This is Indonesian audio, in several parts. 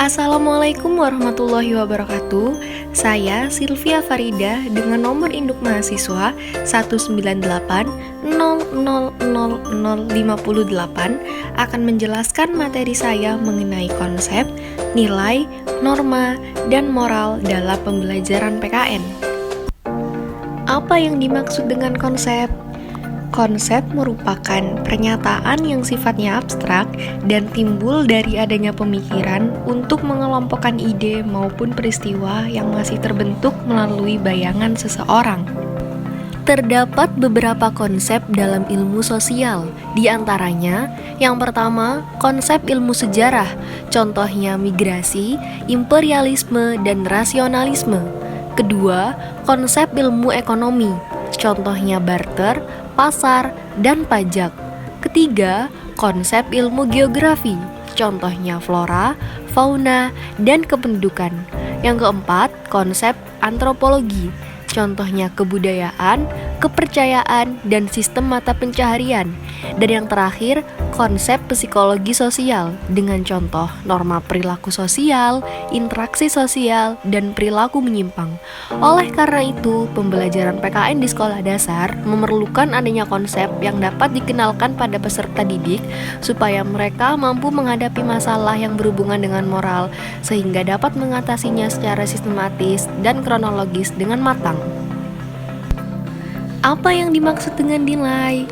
Assalamualaikum warahmatullahi wabarakatuh. Saya Sylvia Farida dengan nomor induk mahasiswa 198000058 akan menjelaskan materi saya mengenai konsep, nilai, norma, dan moral dalam pembelajaran PKN. Apa yang dimaksud dengan konsep? Konsep merupakan pernyataan yang sifatnya abstrak dan timbul dari adanya pemikiran untuk mengelompokkan ide maupun peristiwa yang masih terbentuk melalui bayangan seseorang. Terdapat beberapa konsep dalam ilmu sosial, di antaranya yang pertama, konsep ilmu sejarah, contohnya migrasi, imperialisme, dan rasionalisme. Kedua, konsep ilmu ekonomi, contohnya barter, pasar, dan pajak. Ketiga, konsep ilmu geografi, contohnya flora, fauna, dan kependudukan. Yang keempat, konsep antropologi, contohnya kebudayaan, kepercayaan, dan sistem mata pencaharian. Dan yang terakhir, konsep psikologi sosial dengan contoh norma perilaku sosial, interaksi sosial, dan perilaku menyimpang. Oleh karena itu, pembelajaran PKN di sekolah dasar memerlukan adanya konsep yang dapat dikenalkan pada peserta didik supaya mereka mampu menghadapi masalah yang berhubungan dengan moral sehingga dapat mengatasinya secara sistematis dan kronologis dengan matang. Apa yang dimaksud dengan nilai?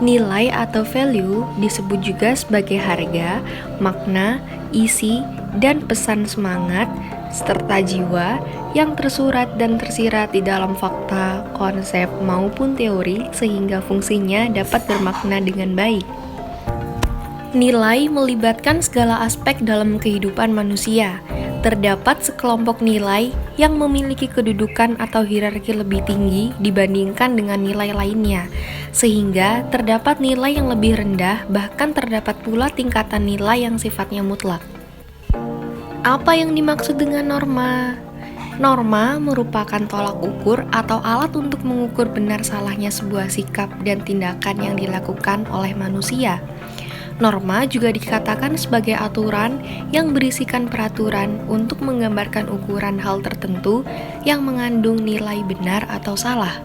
Nilai atau value disebut juga sebagai harga, makna, isi, dan pesan semangat, serta jiwa yang tersurat dan tersirat di dalam fakta, konsep, maupun teori sehingga fungsinya dapat bermakna dengan baik. Nilai melibatkan segala aspek dalam kehidupan manusia. Terdapat sekelompok nilai yang memiliki kedudukan atau hierarki lebih tinggi dibandingkan dengan nilai lainnya, sehingga terdapat nilai yang lebih rendah, bahkan terdapat pula tingkatan nilai yang sifatnya mutlak. Apa yang dimaksud dengan norma? Norma merupakan tolak ukur atau alat untuk mengukur benar salahnya sebuah sikap dan tindakan yang dilakukan oleh manusia. Norma juga dikatakan sebagai aturan yang berisikan peraturan untuk menggambarkan ukuran hal tertentu yang mengandung nilai benar atau salah.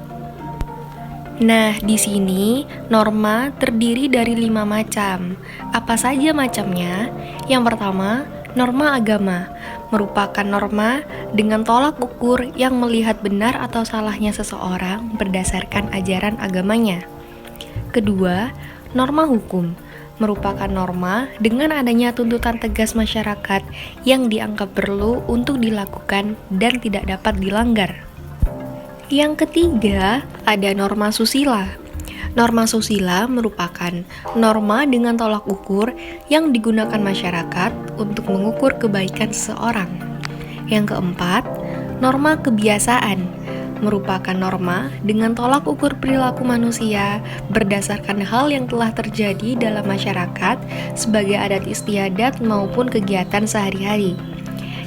Nah, di sini norma terdiri dari 5 macam. Apa saja macamnya? Yang pertama, norma agama merupakan norma dengan tolak ukur yang melihat benar atau salahnya seseorang berdasarkan ajaran agamanya. Kedua, norma hukum merupakan norma dengan adanya tuntutan tegas masyarakat yang dianggap perlu untuk dilakukan dan tidak dapat dilanggar. Yang ketiga, ada norma susila. Norma susila merupakan norma dengan tolak ukur yang digunakan masyarakat untuk mengukur kebaikan seseorang. Yang keempat, norma kebiasaan merupakan norma dengan tolak ukur perilaku manusia berdasarkan hal yang telah terjadi dalam masyarakat sebagai adat istiadat maupun kegiatan sehari-hari.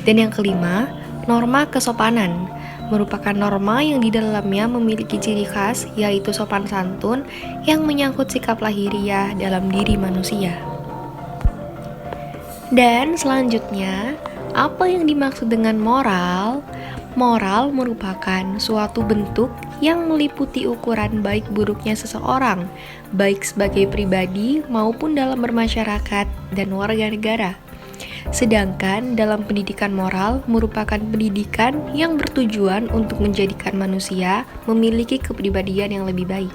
Dan yang kelima, norma kesopanan merupakan norma yang di dalamnya memiliki ciri khas yaitu sopan santun yang menyangkut sikap lahiriah dalam diri manusia. Dan selanjutnya, apa yang dimaksud dengan moral? Moral merupakan suatu bentuk yang meliputi ukuran baik buruknya seseorang, baik sebagai pribadi maupun dalam bermasyarakat dan warga negara. Sedangkan dalam pendidikan moral merupakan pendidikan yang bertujuan untuk menjadikan manusia memiliki kepribadian yang lebih baik.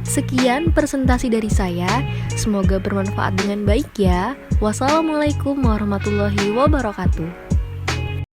Sekian presentasi dari saya, semoga bermanfaat dengan baik ya. Wassalamualaikum warahmatullahi wabarakatuh.